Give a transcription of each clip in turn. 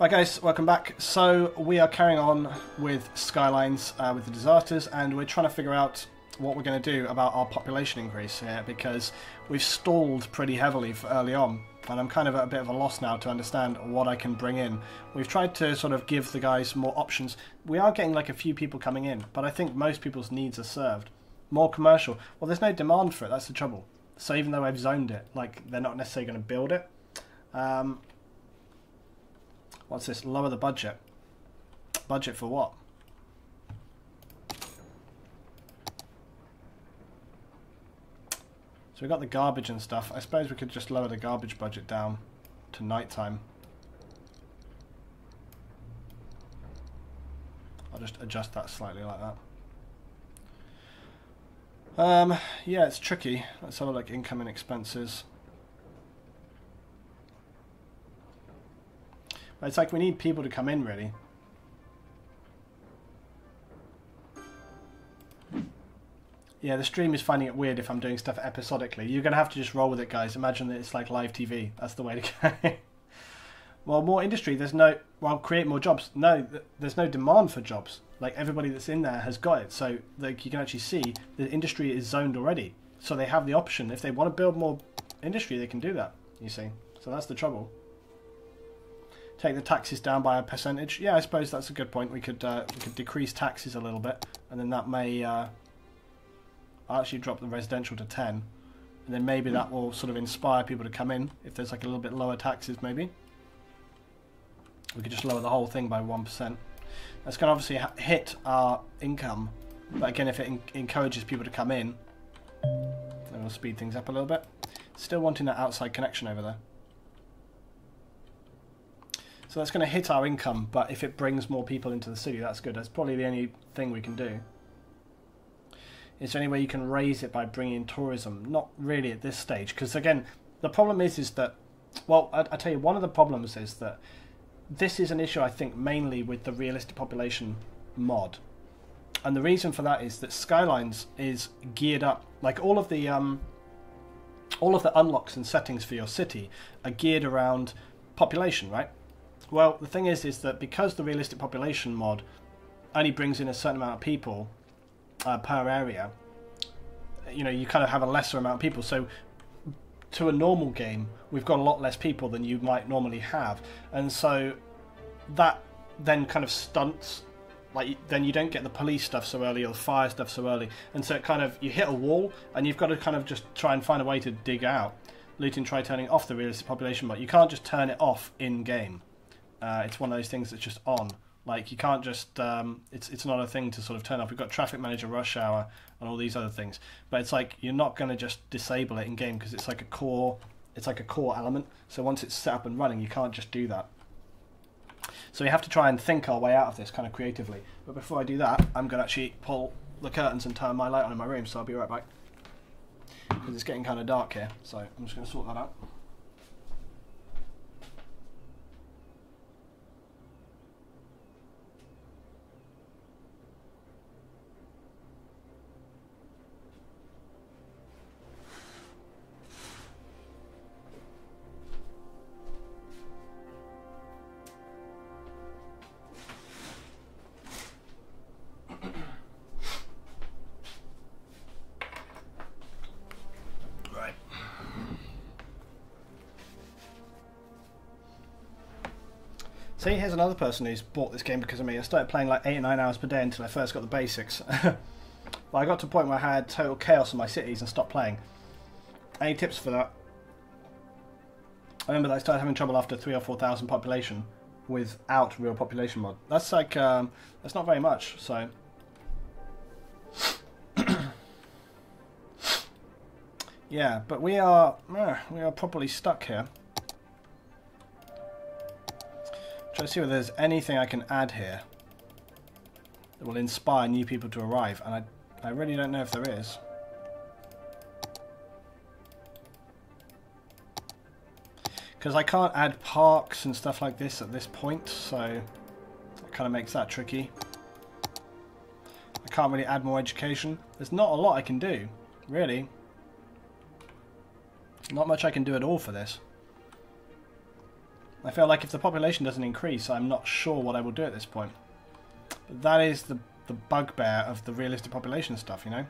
Right guys, welcome back. So we are carrying on with Skylines with the disasters, and we're trying to figure out what we're going to do about our population increase here, because we've stalled pretty heavily for early on, and I'm kind of at a bit of a loss now to understand what I can bring in. We've tried to sort of give the guys more options. We are getting like a few people coming in, but I think most people's needs are served. More commercial. Well, there's no demand for it, that's the trouble. So even though I've zoned it, like, they're not necessarily going to build it. What's this? Lower the budget. Budget for what? So we got the garbage and stuff. I suppose we could just lower the garbage budget down to nighttime. I'll just adjust that slightly like that. Yeah, it's tricky. Let's have a look. Income and expenses. It's like we need people to come in, really. Yeah, the stream is finding it weird if I'm doing stuff episodically. You're going to have to just roll with it, guys. Imagine that it's like live TV. That's the way to go. Well, more industry. There's no... Well, create more jobs. No, there's no demand for jobs. Like, everybody that's in there has got it. So, like, you can actually see the industry is zoned already. So they have the option. If they want to build more industry, they can do that, you see. So that's the trouble. Take the taxes down by a percentage. Yeah, I suppose that's a good point. We could decrease taxes a little bit, and then that may I'll actually drop the residential to 10, and then maybe that will sort of inspire people to come in. If there's like a little bit lower taxes, maybe we could just lower the whole thing by 1%. That's going to obviously hit our income, but again, if it encourages people to come in, then we'll speed things up a little bit. Still wanting that outside connection over there. So that's going to hit our income, but if it brings more people into the city, that's good. That's probably the only thing we can do. Is there any way you can raise it by bringing in tourism? Not really at this stage, because again, the problem is that, well, I tell you, one of the problems is that this is an issue, I think, mainly with the realistic population mod. And the reason for that is that Skylines is geared up, like all of the unlocks and settings for your city are geared around population, right? Well, the thing is that because the realistic population mod only brings in a certain amount of people per area, you know, you kind of have a lesser amount of people. So to a normal game, we've got a lot less people than you might normally have. And so that then kind of stunts, like, then you don't get the police stuff so early or the fire stuff so early. And so it kind of, you hit a wall and you've got to kind of just try and find a way to dig out. Luton, try turning off the realistic population mod. You can't just turn it off in-game. It's one of those things that's just on. Like, you can't just... it's not a thing to sort of turn off. We've got traffic manager, rush hour, and all these other things. But it's like, you're not going to just disable it in-game, because it's like a core... It's like a core element. So once it's set up and running, you can't just do that. So we have to try and think our way out of this kind of creatively. But before I do that, I'm going to actually pull the curtains and turn my light on in my room, so I'll be right back. Because it's getting kind of dark here, so I'm just going to sort that out. See, here's another person who's bought this game because of me. I started playing like 8 or 9 hours per day until I first got the basics. Well, I got to a point where I had total chaos in my cities and stopped playing. Any tips for that? I remember that I started having trouble after 3,000 or 4,000 population without real population mod. That's like, that's not very much, so... Yeah, but we are properly stuck here. Try to see whether there's anything I can add here that will inspire new people to arrive, and I really don't know if there is. Because I can't add parks and stuff like this at this point, so that kind of makes that tricky. I can't really add more education. There's not a lot I can do, really. Not much I can do at all for this. I feel like if the population doesn't increase, I'm not sure what I will do at this point. But that is the bugbear of the realistic population stuff, you know?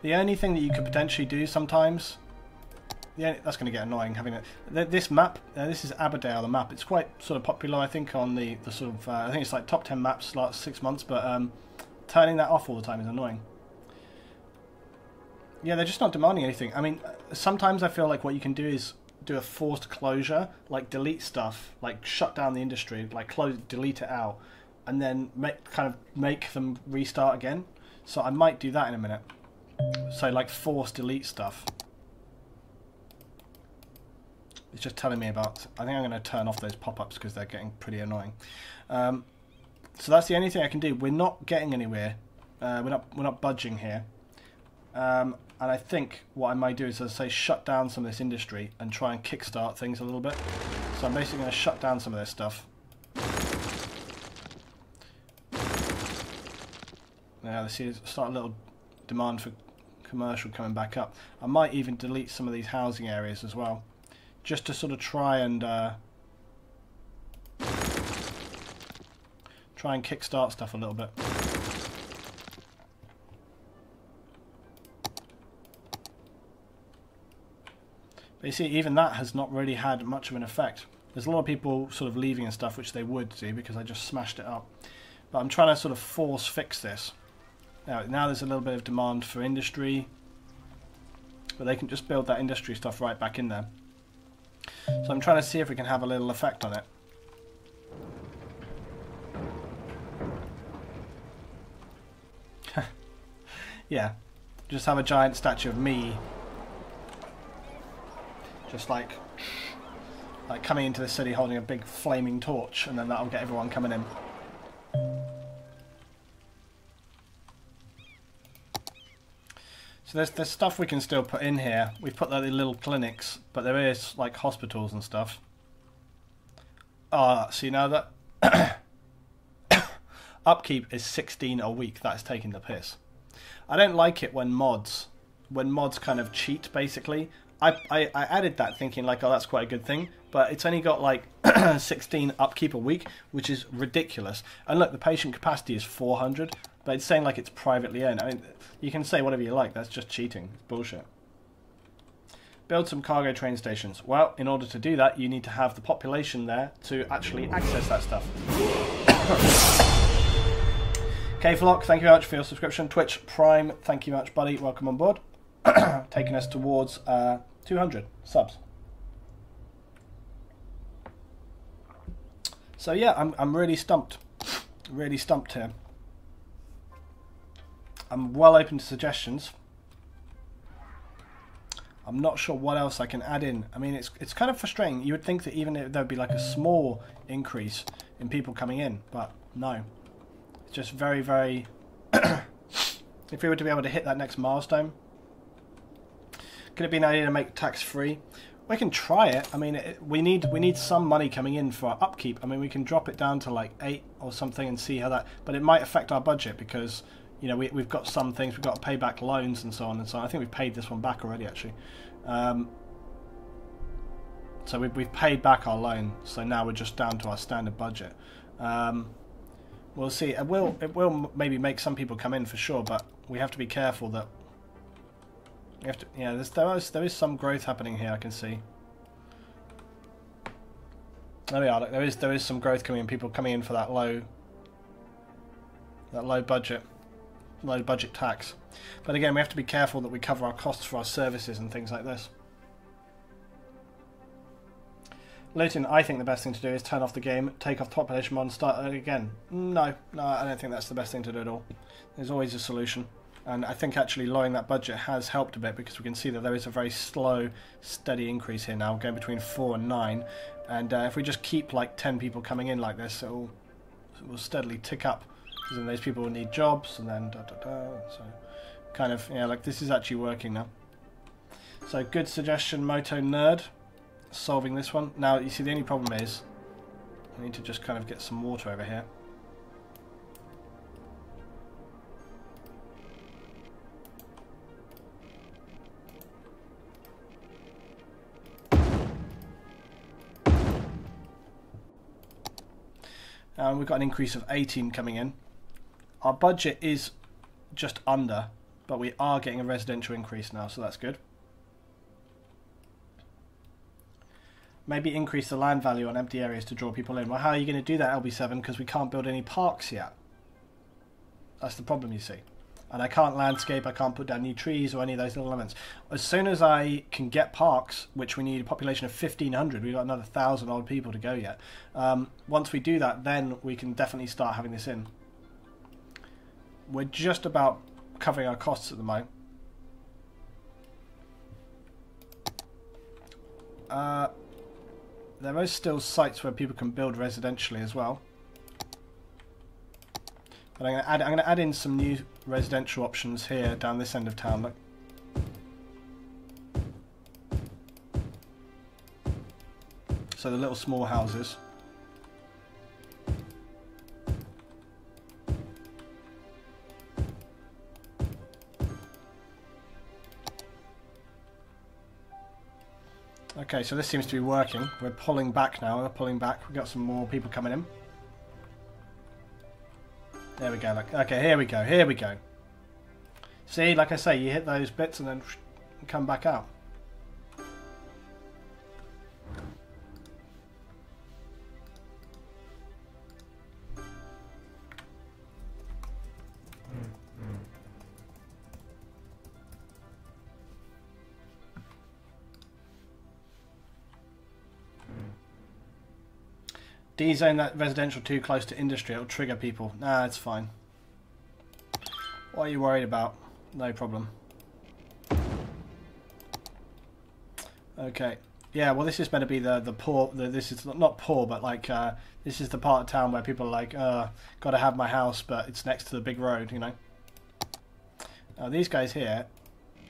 The only thing that you could potentially do sometimes... Yeah, that's going to get annoying having it. This map, this is Aberdale, the map. It's quite sort of popular, I think, on the sort of... I think it's like top 10 maps last 6 months, but turning that off all the time is annoying. Yeah, they're just not demanding anything. I mean, sometimes I feel like what you can do is do a forced closure, like delete stuff, like shut down the industry, like delete it out, and then make them restart again. So I might do that in a minute. So like force delete stuff. It's just telling me about... I think I'm going to turn off those pop-ups because they're getting pretty annoying. So that's the only thing I can do. We're not getting anywhere. We're not budging here. And I think what I might do is, as I say, shut down some of this industry and try and kickstart things a little bit. So I'm basically going to shut down some of this stuff. Now, see, start a little demand for commercial coming back up. I might even delete some of these housing areas as well, just to sort of try and kickstart stuff a little bit. But you see, even that has not really had much of an effect. There's a lot of people sort of leaving and stuff, which they would do because I just smashed it up. But I'm trying to sort of force fix this. Now there's a little bit of demand for industry, but they can just build that industry stuff right back in there. So I'm trying to see if we can have a little effect on it. Yeah, just have a giant statue of me, just like coming into the city holding a big flaming torch, and then that'll get everyone coming in. So there's stuff we can still put in here. We've put the little clinics, but there is like hospitals and stuff. See now that upkeep is 16 a week. That's taking the piss. I don't like it when mods kind of cheat, basically. I added that thinking like, oh, that's quite a good thing, but it's only got like 16 upkeep a week, which is ridiculous. And look, the patient capacity is 400, but it's saying like it's privately owned. I mean, you can say whatever you like, that's just cheating. It's bullshit. Build some cargo train stations. Well, in order to do that, you need to have the population there to actually access that stuff. K-Flock, thank you very much for your subscription. Twitch Prime, thank you very much, buddy. Welcome on board. Taking us towards 200 subs. So yeah, I'm really stumped. Really stumped here. I'm well open to suggestions. I'm not sure what else I can add in. I mean, it's kind of frustrating. You would think that even if there would be like a small increase in people coming in, but no. It's just very, very... If we were to be able to hit that next milestone, could it be an idea to make tax-free? We can try it. I mean, we need some money coming in for our upkeep. I mean, we can drop it down to like 8 or something and see how that... But it might affect our budget because, you know, we've got some things. We've got to pay back loans and so on and so on. I think we've paid this one back already, actually. So we've paid back our loan. So now we're just down to our standard budget. We'll see. It will maybe make some people come in for sure, but we have to be careful that... We have to, yeah, there is some growth happening here. I can see. There we are. Look, there is some growth coming in. People coming in for that low budget tax. But again, we have to be careful that we cover our costs for our services and things like this. Luton, I think the best thing to do is turn off the game, take off the population mod and start it again. No, I don't think that's the best thing to do at all. There's always a solution. And I think actually lowering that budget has helped a bit because we can see that there is a very slow, steady increase here now, going between 4 and 9. And if we just keep like 10 people coming in like this, it will steadily tick up. Because then those people will need jobs, and then So kind of, yeah, like this is actually working now. So good suggestion, Moto Nerd, solving this one. Now, you see the only problem is I need to just kind of get some water over here. and we've got an increase of 18 coming in. Our budget is just under, but we are getting a residential increase now, so that's good. Maybe increase the land value on empty areas to draw people in. Well, how are you going to do that, LB7? Because we can't build any parks yet. That's the problem, you see. And I can't landscape, I can't put down new trees or any of those little elements. As soon as I can get parks, which we need a population of 1,500, we've got another 1,000 odd people to go yet. Once we do that, then we can definitely start having this in. We're just about covering our costs at the moment. There are still sites where people can build residentially as well. But I'm going to add in some new residential options here down this end of town. Look. So the little small houses. Okay, so this seems to be working. We're pulling back now. We're pulling back. We've got some more people coming in. There we go. Okay, here we go. Here we go. See, like I say, you hit those bits and then come back out. D-zone that residential too close to industry, it'll trigger people. Nah, it's fine. What are you worried about? No problem. Okay. Yeah, well this is meant to be the poor, this is not poor, but like, this is the part of town where people are like, gotta have my house, but it's next to the big road, you know. Now these guys here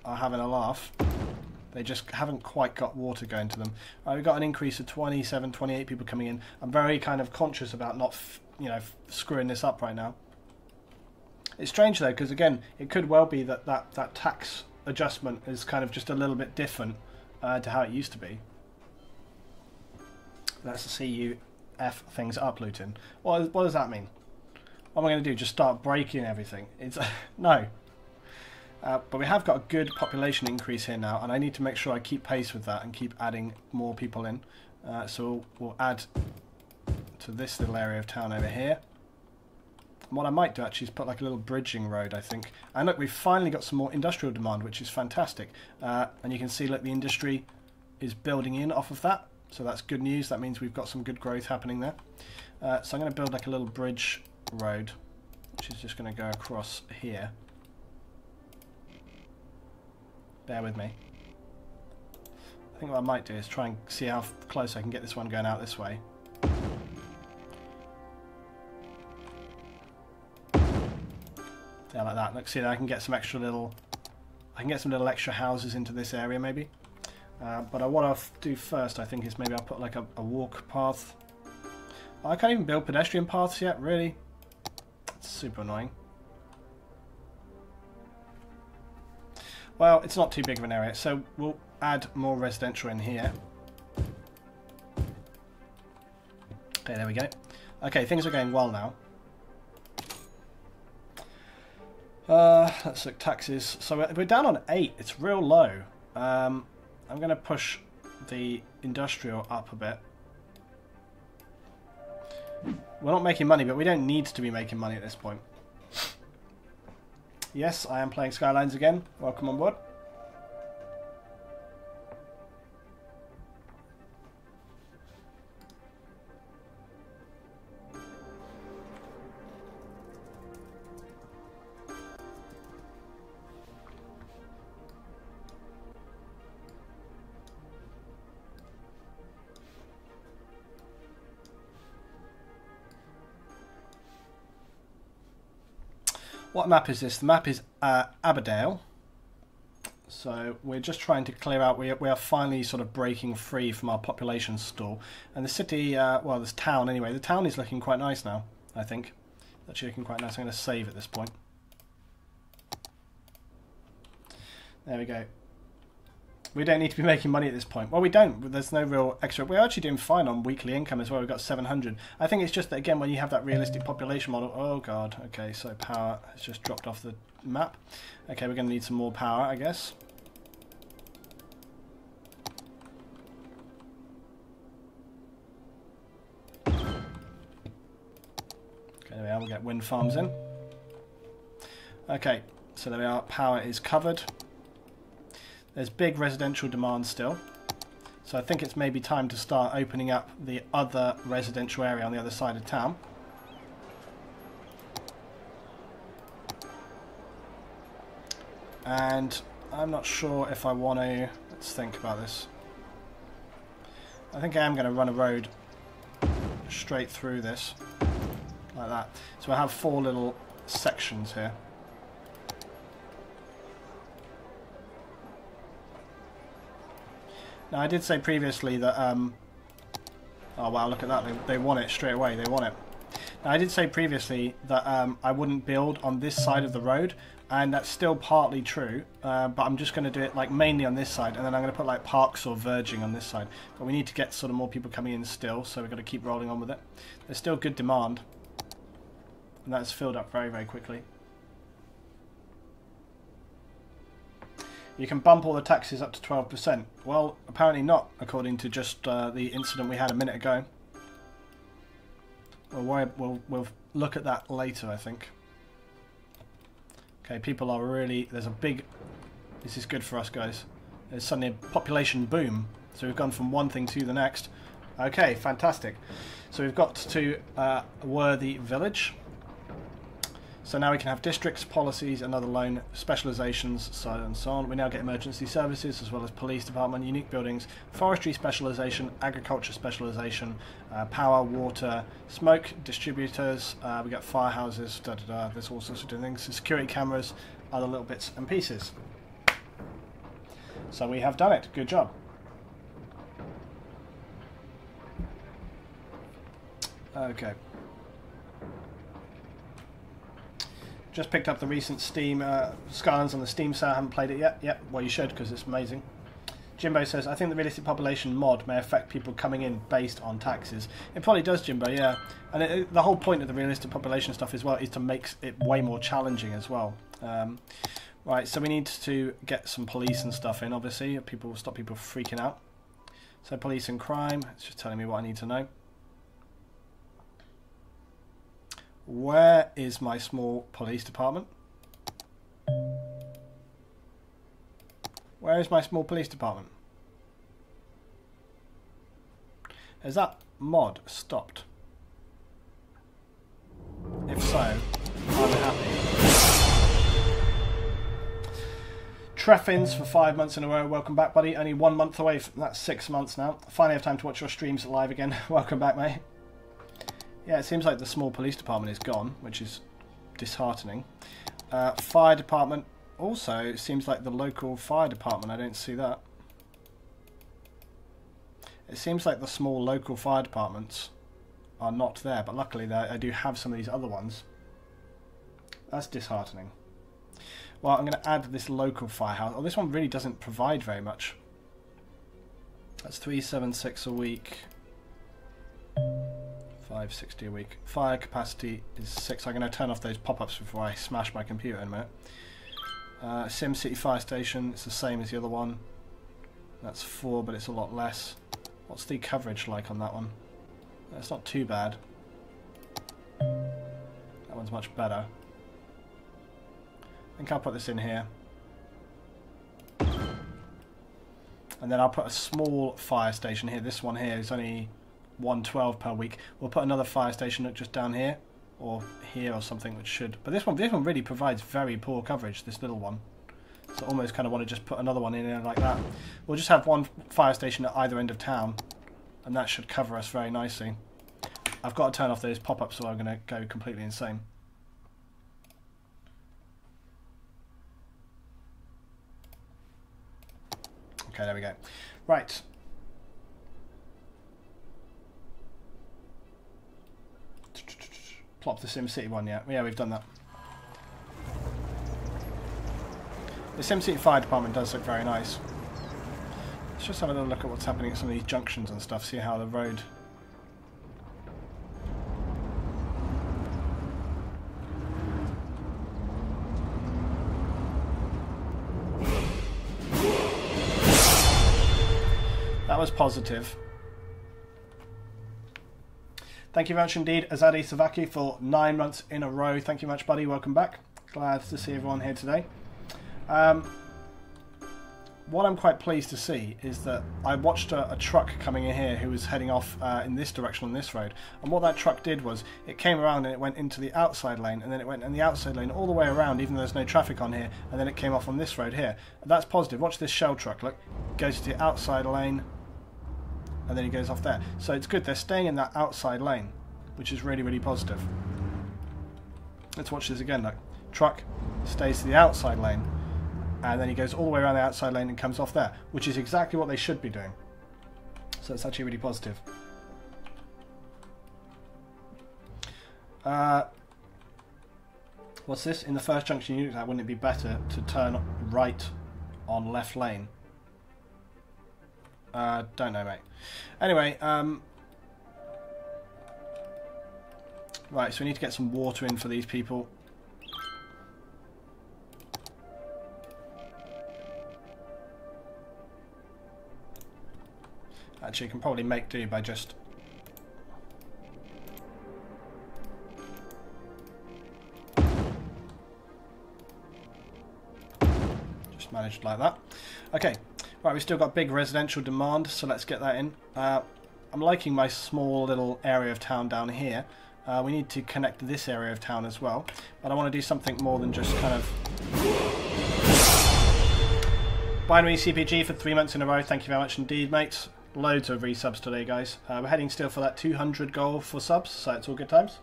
are having a laugh. They just haven't quite got water going to them. We've got an increase of 27, 28 people coming in. I'm very kind of conscious about not, screwing this up right now. It's strange though, because again, it could well be that tax adjustment is kind of just a little bit different to how it used to be. Let's see you F things up, Luton. What does that mean? What am I going to do? Just start breaking everything? It's no. But we have got a good population increase here now, and I need to make sure I keep pace with that and keep adding more people in. So we'll add to this little area of town over here. And what I might do actually is put like a little bridging road, I think. And look, we've finally got some more industrial demand, which is fantastic. And you can see, look, the industry is building in off of that. So that's good news. That means we've got some good growth happening there. So I'm going to build like a little bridge road, which is just going to go across here. Bear with me. I think what I might do is try and see how close I can get this one going out this way. Yeah, like that. Look, see, I can get some extra little... I can get some little extra houses into this area, maybe. But what I'll do first, I think, is maybe I'll put like a walk path. Oh, I can't even build pedestrian paths yet, really? It's super annoying. Well, it's not too big of an area, so we'll add more residential in here. Okay, there we go. Okay, things are going well now. Let's look, taxes. So we're down on 8. It's real low. I'm going to push the industrial up a bit. We're not making money, but we don't need to be making money at this point. Yes, I am playing Skylines again. Welcome on board. What map is this? The map is Aberdale. So we're just trying to clear out. We are finally sort of breaking free from our population stall. And the city, well, this town anyway. The town is looking quite nice now, I think. It's actually looking quite nice. I'm going to save at this point. There we go. We don't need to be making money at this point. Well, we don't. There's no real extra. We're actually doing fine on weekly income as well. We've got 700. I think it's just that, again, when you have that realistic population model... Oh, God. Okay, so power has just dropped off the map. Okay, we're going to need some more power, I guess. Okay, there we are. We'll get wind farms in. Okay, so there we are. Power is covered. There's big residential demand still. So I think it's maybe time to start opening up the other residential area on the other side of town. And I'm not sure if I want to... Let's think about this. I think I am going to run a road straight through this. Like that. So I have 4 little sections here. Now, I did say previously that... oh, wow, look at that. They want it straight away. They want it. Now, I did say previously that I wouldn't build on this side of the road, and that's still partly true, but I'm just going to do it like mainly on this side, and then I'm going to put like parks or verging on this side. But we need to get sort of more people coming in still, so we've got to keep rolling on with it. There's still good demand, and that's filled up very, very quickly. You can bump all the taxes up to 12%. Well, apparently not, according to just the incident we had a minute ago. We'll look at that later, I think. Okay, people are really... There's a big... This is good for us, guys. There's suddenly a population boom. So we've gone from one thing to the next. Okay, fantastic. So we've got to a worthy village. So now we can have districts, policies, and other loan specialisations, so on and so on. We now get emergency services, as well as police department, unique buildings, forestry specialisation, agriculture specialisation, power, water, smoke, distributors, we got firehouses, there's all sorts of different things, so security cameras, other little bits and pieces. So we have done it. Good job. Okay. Just picked up the recent Steam Skylines on the Steam sale. I haven't played it yet. Yep, well you should, because it's amazing. Jimbo says, I think the realistic population mod may affect people coming in based on taxes. It probably does, Jimbo, yeah. And the whole point of the realistic population stuff as well is to make it way more challenging as well. Right, so we need to get some police and stuff in, obviously. People stop people freaking out. So police and crime. It's just telling me what I need to know. Where is my small police department? Where is my small police department? Has that mod stopped? If so, I'm happy. Treffins for 5 months in a row. Welcome back, buddy. Only 1 month away. That's 6 months now. Finally have time to watch your streams live again. Welcome back, mate. Yeah, it seems like the small police department is gone, which is disheartening. Fire department also seems like the local fire department. I don't see that. It seems like the small local fire departments are not there, but luckily I do have some of these other ones. That's disheartening. Well, I'm going to add this local firehouse. Oh, this one really doesn't provide very much. That's 376 a week. 560 a week. Fire capacity is 6. I'm going to turn off those pop-ups before I smash my computer in a minute. SimCity Fire Station, it's the same as the other one. That's 4, but it's a lot less. What's the coverage like on that one? It's not too bad. That one's much better. I think I'll put this in here. And then I'll put a small fire station here. This one here is only 112 per week. We'll put another fire station just down here, or here or something, which should. But this one really provides very poor coverage, this little one. So I almost kind of want to just put another one in there like that. We'll just have one fire station at either end of town, and that should cover us very nicely. I've got to turn off those pop-ups, so I'm going to go completely insane. Okay, there we go. Right. Plop the SimCity one, yeah. Yeah, we've done that. The SimCity Fire Department does look very nice. Let's just have a little look at what's happening at some of these junctions and stuff, see how the road... That was positive. Thank you very much indeed, Azadi Savaki, for 9 months in a row. Thank you much, buddy. Welcome back. Glad to see everyone here today. What I'm quite pleased to see is that I watched a truck coming in here who was heading off in this direction on this road. And what that truck did was it came around and it went into the outside lane, and then it went in the outside lane all the way around, even though there's no traffic on here, and then it came off on this road here. And that's positive. Watch this shell truck. Look, goes to the outside lane, and then he goes off there. So it's good. They're staying in that outside lane, which is really, really positive. Let's watch this again. Look, truck stays to the outside lane, and then he goes all the way around the outside lane and comes off there, which is exactly what they should be doing. So it's actually really positive. What's this? In the first junction you looked at, wouldn't it be better to turn right on left lane? Don't know, mate. Anyway, right, so we need to get some water in for these people. Actually, you can probably make do by just... managed like that. Okay, right, we've still got big residential demand, so let's get that in. I'm liking my small little area of town down here. We need to connect this area of town as well, but I want to do something more than just kind of... Binary CPG for 3 months in a row, thank you very much indeed, mates. Loads of resubs today, guys. We're heading still for that 200 goal for subs, so it's all good times.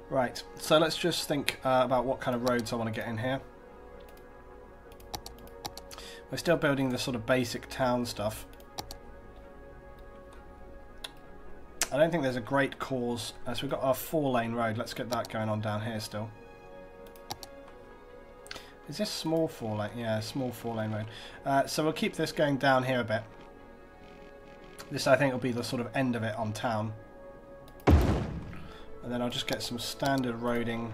Right, so let's just think about what kind of roads I want to get in here. We're still building the sort of basic town stuff. I don't think there's a great cause. So we've got our 4-lane road. Let's get that going on down here still. Is this small 4-lane? Yeah, small 4-lane road. So we'll keep this going down here a bit. This, I think, will be the sort of end of it on town. And then I'll just get some standard roading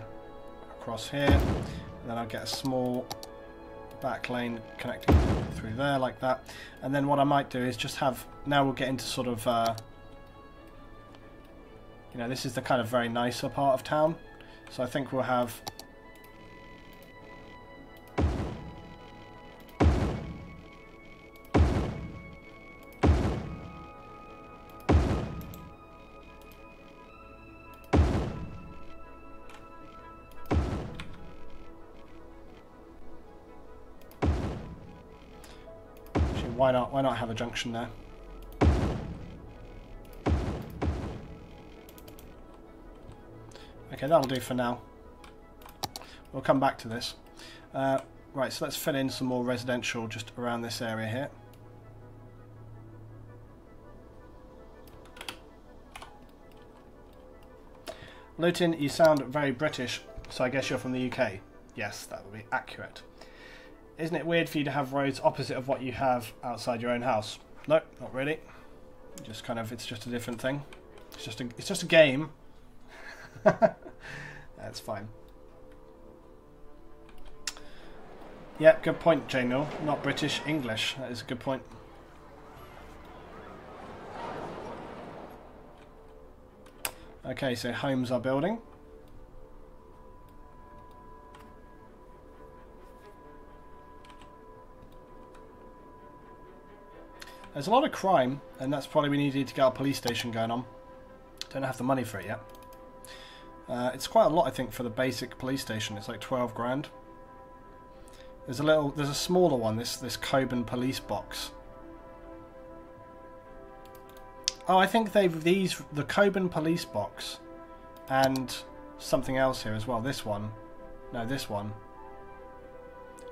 across here. And then I'll get a small back lane connecting through there like that. And then what I might do is just have... Now we'll get into sort of... you know, this is the kind of very nicer part of town. So I think we'll have... Why not have a junction there? Okay, that'll do for now. We'll come back to this. Right, so let's fill in some more residential just around this area here. Luton, you sound very British, so I guess you're from the UK. Yes, that would be accurate. Isn't it weird for you to have roads opposite of what you have outside your own house? No, not really. Just kind of, it's just a different thing. It's just a game. That's fine. Yeah, good point, J Mill. Not British, English. That is a good point. Okay, so homes are building. There's a lot of crime, and that's probably we needed to get our police station going on. Don't have the money for it yet. It's quite a lot, I think, for the basic police station. It's like 12 grand. There's a smaller one. This Coburn police box. Oh, I think the Coburn police box, and something else here as well. This one, no, this one.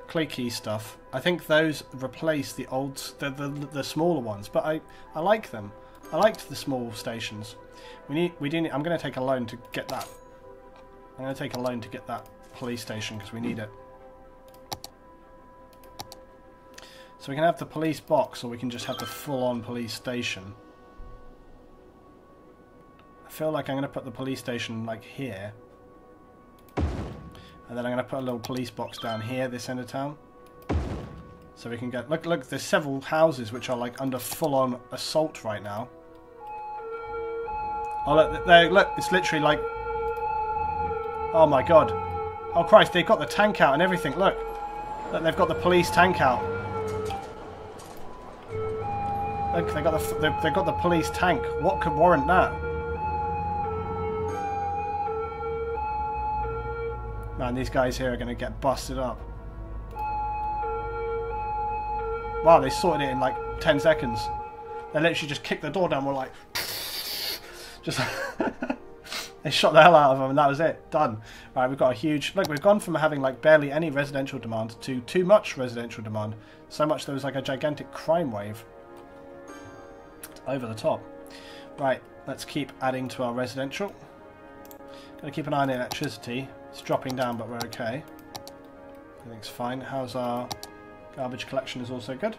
Clicky stuff. I think those replace the old, the smaller ones, but I like them. I liked the small stations. I'm going to take a loan to get that. I'm going to take a loan to get that police station because we need it. So we can have the police box, or we can just have the full-on police station. I feel like I'm going to put the police station like here. And then I'm going to put a little police box down here, this end of town. So we can get... Look, there's several houses which are like under full-on assault right now. Oh, look, it's literally like... Oh my god. Oh Christ, they've got the tank out and everything, look. Look, they've got the police tank out. Look, they've got the police tank. What could warrant that? Man, these guys here are going to get busted up. Wow, they sorted it in like 10 seconds. They literally just kicked the door down. We're like, just they shot the hell out of them, and that was it. Done. Right, we've got a huge. Look, we've gone from having like barely any residential demand to too much residential demand. So much there was like a gigantic crime wave. Over the top. Right, let's keep adding to our residential. Gotta keep an eye on the electricity. It's dropping down, but we're okay. Everything's fine. How's our garbage collection? Is also good.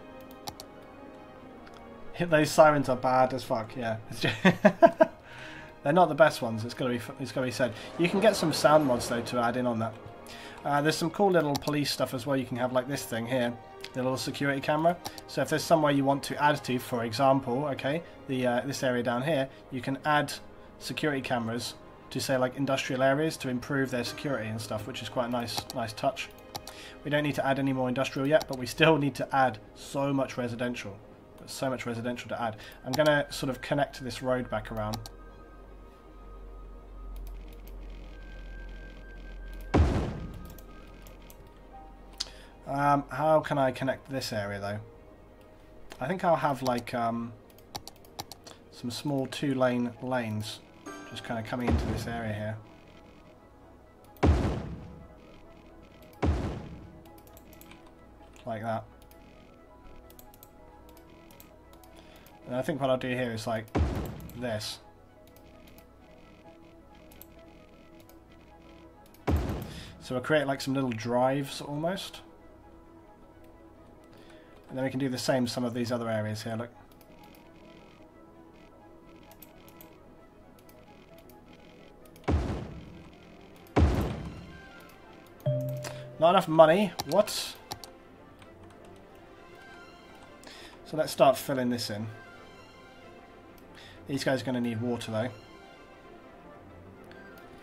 Those sirens are bad as fuck. Yeah, they're not the best ones. It's gotta be said. You can get some sound mods though to add in on that. There's some cool little police stuff as well. You can have like this thing here, the little security camera. So if there's somewhere you want to add to, for example, okay, this area down here, you can add security cameras to say like industrial areas to improve their security and stuff, which is quite a nice touch. We don't need to add any more industrial yet, but we still need to add so much residential. There's so much residential to add. I'm going to sort of connect this road back around. How can I connect this area though? I think I'll have like some small 2-lane lanes just kind of coming into this area here. Like that. And I think what I'll do here is like this. So we'll create like some little drives almost. And then we can do the same some of these other areas here, look. Not enough money. What? So let's start filling this in. These guys are going to need water though. I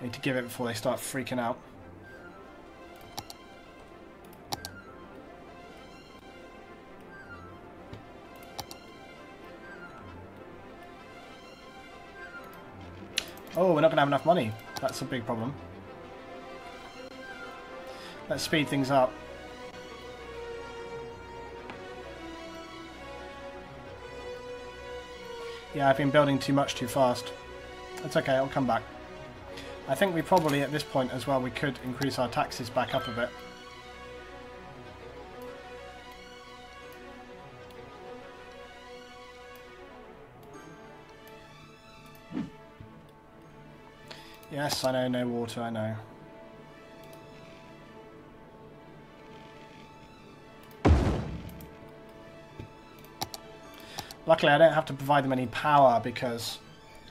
need to give it before they start freaking out. Oh, we're not going to have enough money. That's a big problem. Let's speed things up. Yeah, I've been building too much too fast. It's okay, I'll come back. I think we probably, at this point as well, we could increase our taxes back up a bit. Yes, I know, no water, I know. Luckily, I don't have to provide them any power because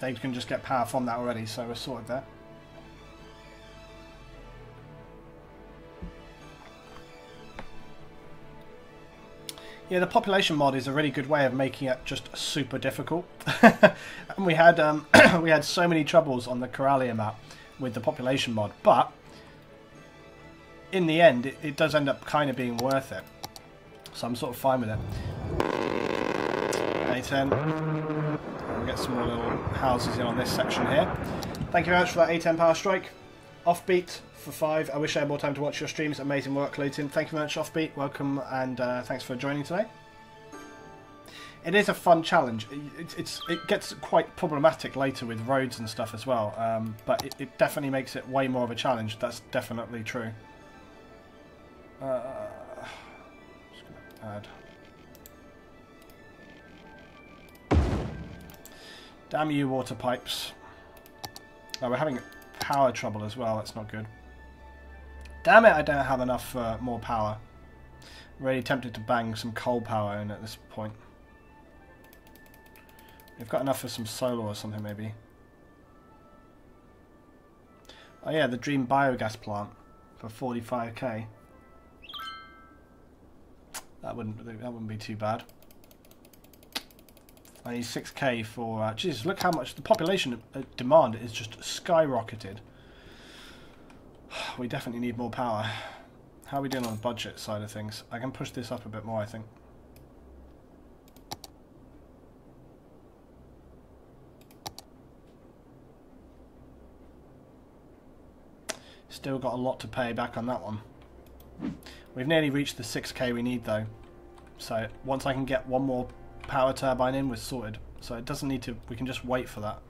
they can just get power from that already, so we're sorted there. Yeah, the population mod is a really good way of making it just super difficult. And we had we had so many troubles on the Coralia map with the population mod, but in the end, it does end up kind of being worth it. So I'm sort of fine with it. A10. We'll get some more little houses in on this section here. Thank you very much for that A10 power strike. Offbeat for 5. I wish I had more time to watch your streams. Amazing work, Luton. Thank you very much, Offbeat. Welcome, and thanks for joining today. It is a fun challenge. It gets quite problematic later with roads and stuff as well, but it definitely makes it way more of a challenge. That's definitely true. Just gonna add. Damn you, water pipes. Oh, we're having power trouble as well. That's not good. Damn it, I don't have enough more power. Really tempted to bang some coal power in at this point. We've got enough for some solar or something maybe. Oh yeah, the Dream Biogas plant for 45k. That wouldn't be too bad. I need 6k for... Jesus, look how much the population demand is just skyrocketed. We definitely need more power. How are we doing on the budget side of things? I can push this up a bit more, I think. Still got a lot to pay back on that one. We've nearly reached the 6k we need though. So once I can get one more power turbine in, we're sorted. So it doesn't need to, we can just wait for that.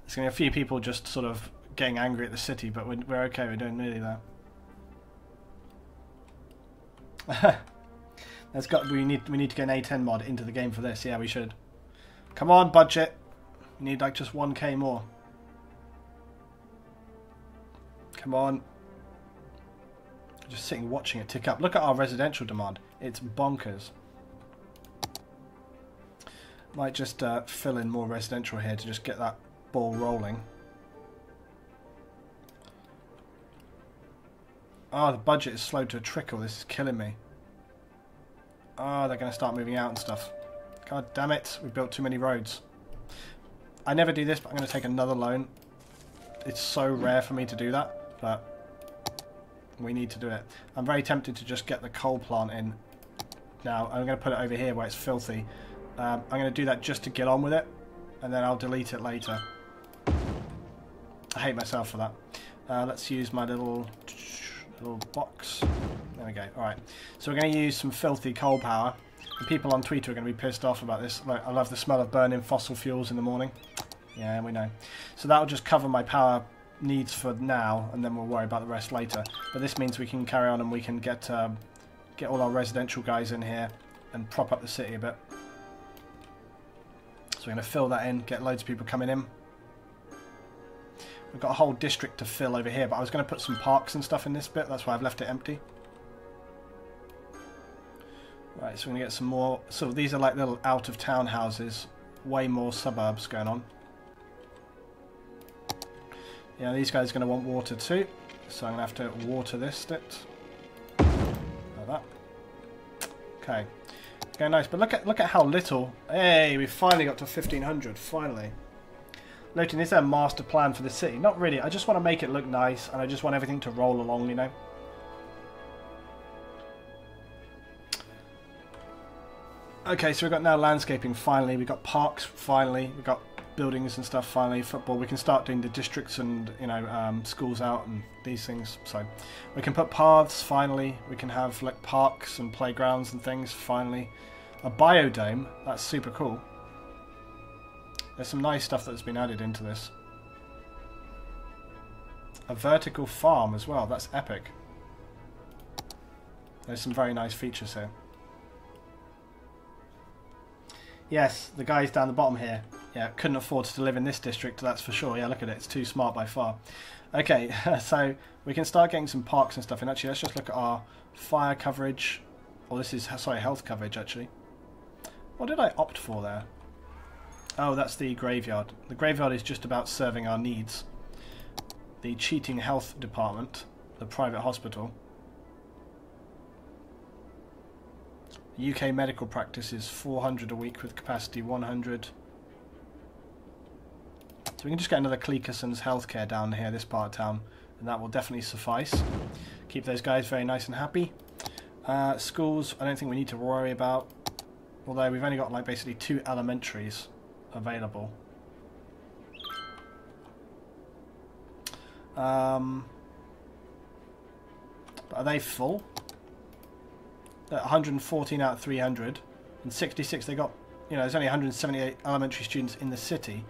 There's going to be a few people just sort of getting angry at the city, but we're okay, we're doing nearly there. We need to get an A10 mod into the game for this. Yeah, we should. Come on, budget. We need like just 1k more. Come on. Just sitting watching it tick up. Look at our residential demand. It's bonkers. Might just fill in more residential here to just get that ball rolling. Oh, the budget is slowed to a trickle. This is killing me. Oh, they're going to start moving out and stuff. God damn it. We built too many roads. I never do this, but I'm going to take another loan. It's so rare for me to do that, but we need to do it. I'm very tempted to just get the coal plant in now. I'm going to put it over here where it's filthy. I'm going to do that just to get on with it, and then I'll delete it later. I hate myself for that. Let's use my little box. There we go. Alright. So we're going to use some filthy coal power. And people on Twitter are going to be pissed off about this. Like, I love the smell of burning fossil fuels in the morning. Yeah, we know. So that'll just cover my power needs for now, and then we'll worry about the rest later. But this means we can carry on and we can get all our residential guys in here and prop up the city a bit. So we're going to fill that in, get loads of people coming in. We've got a whole district to fill over here, but I was going to put some parks and stuff in this bit. That's why I've left it empty. Right, so we're going to get some more. So these are like little out-of-town houses. Way more suburbs going on. Yeah, these guys are going to want water too. So I'm going to have to water this bit. Like that. Okay. Okay, nice. But look at how little. Hey, we finally got to 1500. Finally. Noting, is there a master plan for the city? Not really. I just want to make it look nice, and I just want everything to roll along, you know. Okay, so we've got now landscaping finally. We've got parks finally. We've got buildings and stuff finally. Football. We can start doing the districts and, you know, schools out and these things. So we can put paths finally. We can have like parks and playgrounds and things finally. A biodome. That's super cool. There's some nice stuff that's been added into this. A vertical farm as well. That's epic. There's some very nice features here. Yes, the guys down the bottom here. Yeah, couldn't afford to live in this district, that's for sure. Yeah, look at it. It's too smart by far. Okay, so we can start getting some parks and stuff. And actually, let's just look at our fire coverage. Oh, this is, sorry, health coverage, actually. What did I opt for there? Oh, that's the graveyard. The graveyard is just about serving our needs. The cheating health department, the private hospital. UK medical practice is 400 a week with capacity 100. So we can just get another Cleakerson's healthcare down here, this part of town, and that will definitely suffice. Keep those guys very nice and happy. Schools, I don't think we need to worry about. Although we've only got like basically 2 elementaries available. But are they full? 114 out of 300 and 66 they got, you know, there's only 178 elementary students in the city.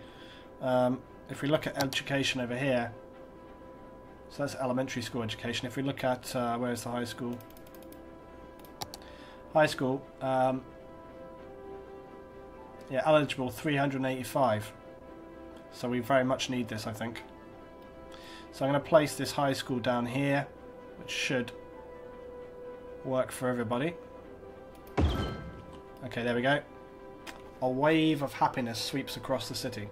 If we look at education over here, so that's elementary school education. If we look at where's the high school? High school, yeah, eligible 385. So we very much need this, I think. So I'm going to place this high school down here, which should work for everybody. Okay, there we go. A wave of happiness sweeps across the city.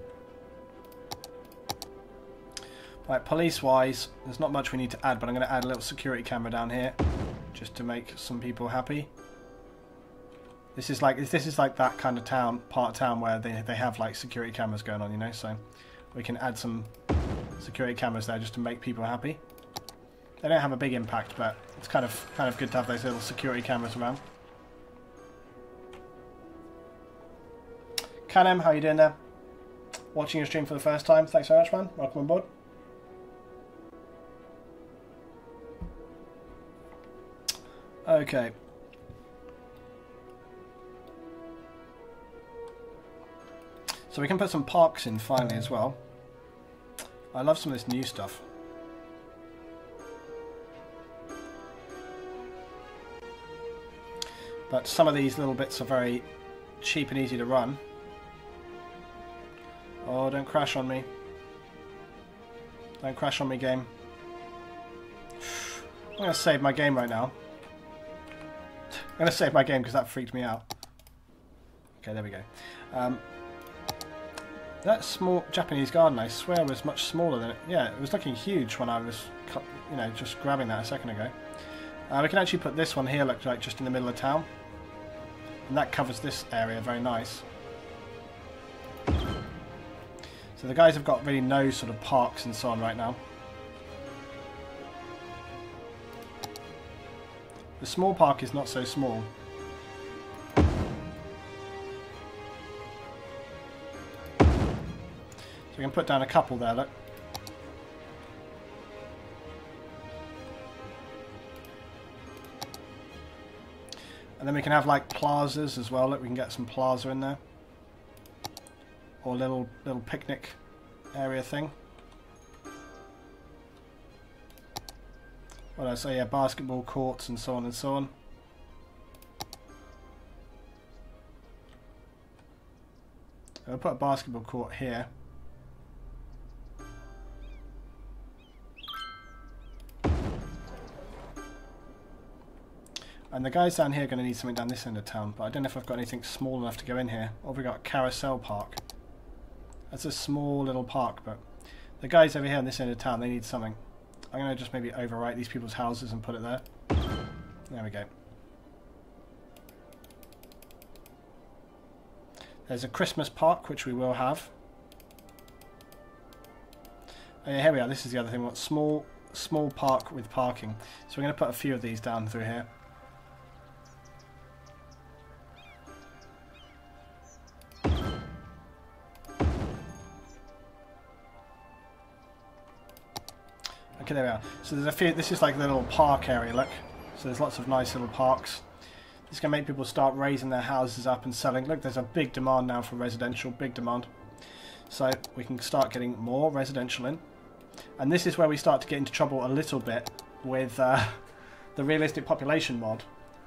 Right, police-wise, there's not much we need to add, but I'm going to add a little security camera down here, just to make some people happy. This is like that kind of town, part of town where they have like security cameras going on, you know. So we can add some security cameras there just to make people happy. They don't have a big impact, but it's kind of good to have those little security cameras around. Canem, how you doing there? Watching your stream for the first time. Thanks very much, man. Welcome on board. Okay. So we can put some parks in finally as well. I love some of this new stuff. But some of these little bits are very cheap and easy to run. Oh, don't crash on me. Don't crash on me, game. I'm going to save my game right now. I'm going to save my game because that freaked me out. Okay, there we go. That small Japanese garden, I swear, was much smaller than it. Yeah, it was looking huge when I was, you know, just grabbing that a second ago. We can actually put this one here, look like just in the middle of town, and that covers this area very nice. So the guys have got really no sort of parks and so on right now. The small park is not so small. We can put down a couple there, look. And then we can have like plazas as well, look, we can get some plaza in there. Or little picnic area thing. What did I say? Yeah, basketball courts and so on and so on. I'll put a basketball court here. And the guys down here are going to need something down this end of town, but I don't know if I've got anything small enough to go in here. Or have we got a carousel park? That's a small little park, but the guys over here on this end of town, they need something. I'm going to just maybe overwrite these people's houses and put it there. There we go. There's a Christmas park, which we will have. Oh yeah, here we are. This is the other thing. What small park with parking. So we're going to put a few of these down through here. Okay, there we are. So there's a few. This is like the little park area. Look. So there's lots of nice little parks. It's going to make people start raising their houses up and selling. Look, there's a big demand now for residential, big demand. So we can start getting more residential in. And this is where we start to get into trouble a little bit with the realistic population mod,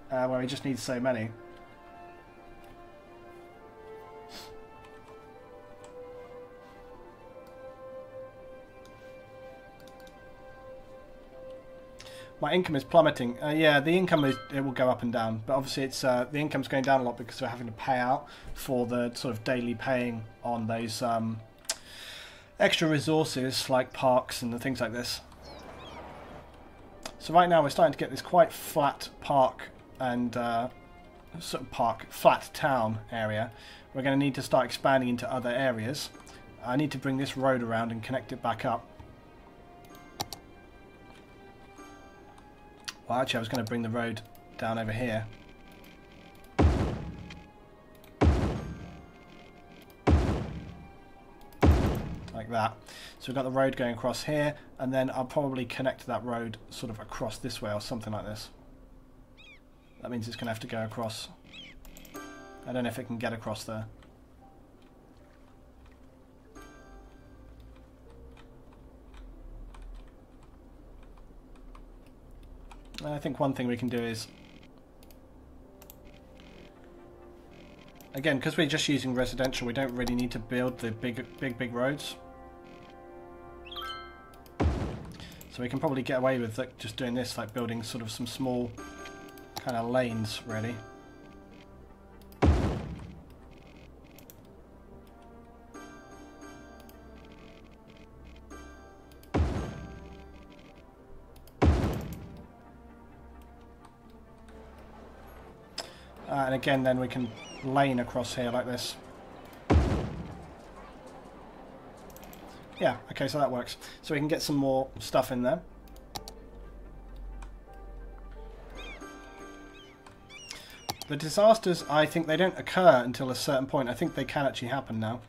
where we just need so many. My income is plummeting. Yeah, the income it will go up and down, but obviously it's the income's going down a lot because we're having to pay out for the sort of daily paying on those extra resources like parks and things like this. So right now we're starting to get this quite flat park and sort of flat town area. We're going to need to start expanding into other areas. I need to bring this road around and connect it back up. Well, actually, I was going to bring the road down over here. Like that. So we've got the road going across here, and then I'll probably connect that road sort of across this way or something like this. That means it's going to have to go across. I don't know if it can get across there. I think one thing we can do is, again, because we're just using residential, we don't really need to build the big roads. So we can probably get away with like, just doing this, like building sort of some small kind of lanes, really. And again, then we can lane across here like this. Yeah, okay, so that works. So we can get some more stuff in there. The disasters, I think they don't occur until a certain point. I think they can actually happen now.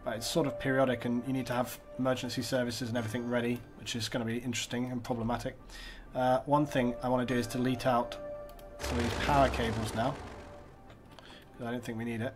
But it's sort of periodic, and you need to have emergency services and everything ready, which is going to be interesting and problematic. One thing I want to do is delete out some of these power cables now, because I don't think we need it.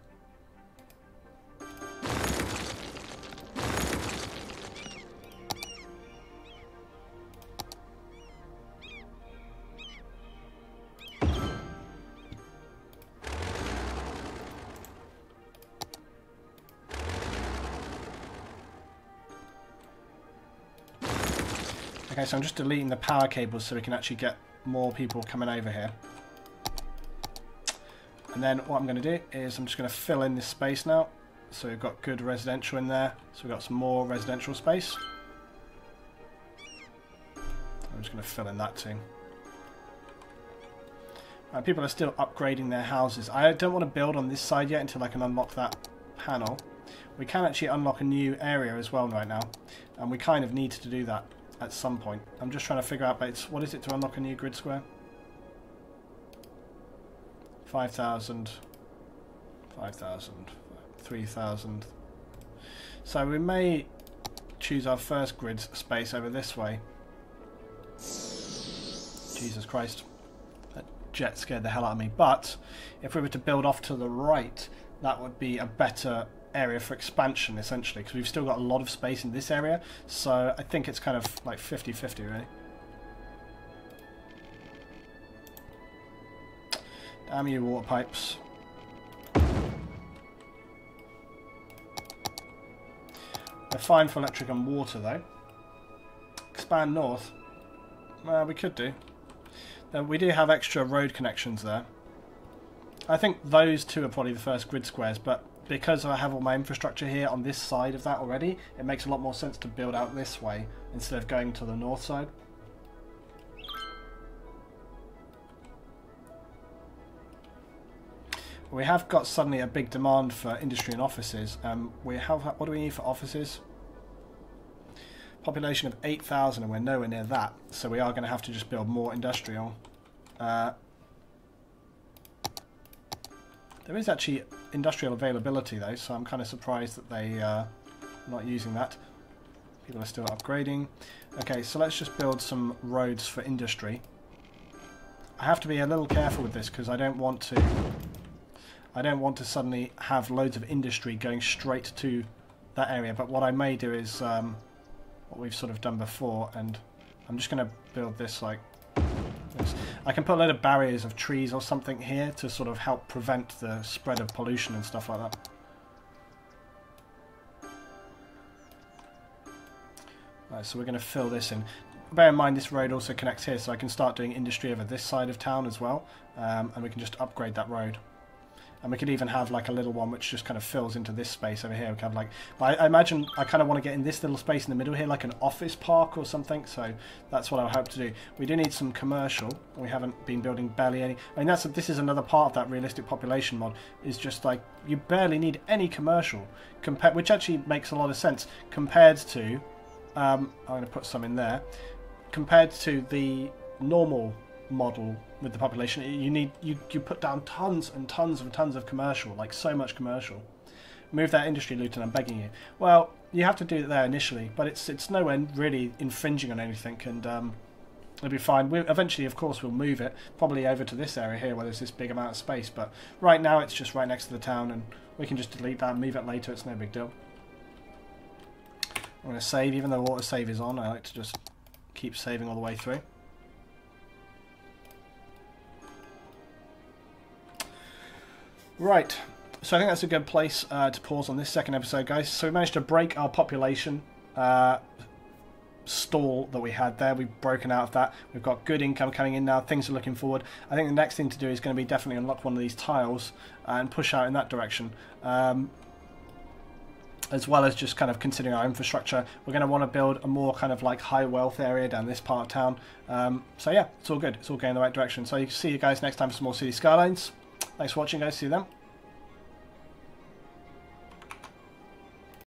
Okay, so I'm just deleting the power cables so we can actually get more people coming over here. And then what I'm going to do is I'm just going to fill in this space now. So we've got good residential in there. So we've got some more residential space. I'm just going to fill in that too. People are still upgrading their houses. I don't want to build on this side yet until I can unlock that panel. We can actually unlock a new area as well right now. And we kind of need to do that at some point. I'm just trying to figure out, but what is it to unlock a new grid square? 5,000, 5,000, 3,000. So we may choose our first grid space over this way. Jesus Christ. That jet scared the hell out of me. But if we were to build off to the right, that would be a better area for expansion, essentially, because we've still got a lot of space in this area. So I think it's kind of like 50-50, really. Damn you, water pipes. They're fine for electric and water, though. Expand north. Well, we could do. Then we do have extra road connections there. I think those two are probably the first grid squares, but because I have all my infrastructure here on this side of that already, it makes a lot more sense to build out this way instead of going to the north side. We have got suddenly a big demand for industry and offices. What do we need for offices? Population of 8,000, and we're nowhere near that, so we are going to have to just build more industrial. There is actually industrial availability though, so I'm kind of surprised that they are not using that. People are still upgrading. Okay, so let's just build some roads for industry. I have to be a little careful with this because I don't want to suddenly have loads of industry going straight to that area. But what I may do is what we've sort of done before, and I'm just going to build this like this. I can put a load of barriers of trees or something here to sort of help prevent the spread of pollution and stuff like that. Right, so we're going to fill this in. Bear in mind this road also connects here, so I can start doing industry over this side of town as well, and we can just upgrade that road. And we could even have like a little one which just kind of fills into this space over here. We can have like, I imagine I kind of want to get in this little space in the middle here, like an office park or something. So that's what I hope to do. We do need some commercial. We haven't been building barely any. I mean, this is another part of that realistic population mod. Is just like you barely need any commercial, which actually makes a lot of sense compared to. I'm going to put some in there. Compared to the normal model with the population, you put down tons and tons and tons of commercial, like so much commercial. Move that industry, Luton, I'm begging you. Well, you have to do it there initially, but it's nowhere really infringing on anything, and it'll be fine. Eventually, of course, we'll move it probably over to this area here where there's this big amount of space, but right now it's just right next to the town, and we can just delete that and move it later. It's no big deal. I'm going to save, even though autosave is on. I like to just keep saving all the way through. Right, so I think that's a good place to pause on this second episode, guys. So we managed to break our population stall that we had there. We've broken out of that. We've got good income coming in now. Things are looking forward. I think the next thing to do is going to be definitely unlock one of these tiles and push out in that direction. As well as just kind of considering our infrastructure. We're going to want to build a more kind of like high wealth area down this part of town. So yeah, it's all good. It's all going in the right direction. So you can see you guys next time for some more City Skylines. Thanks for watching, guys. See you then.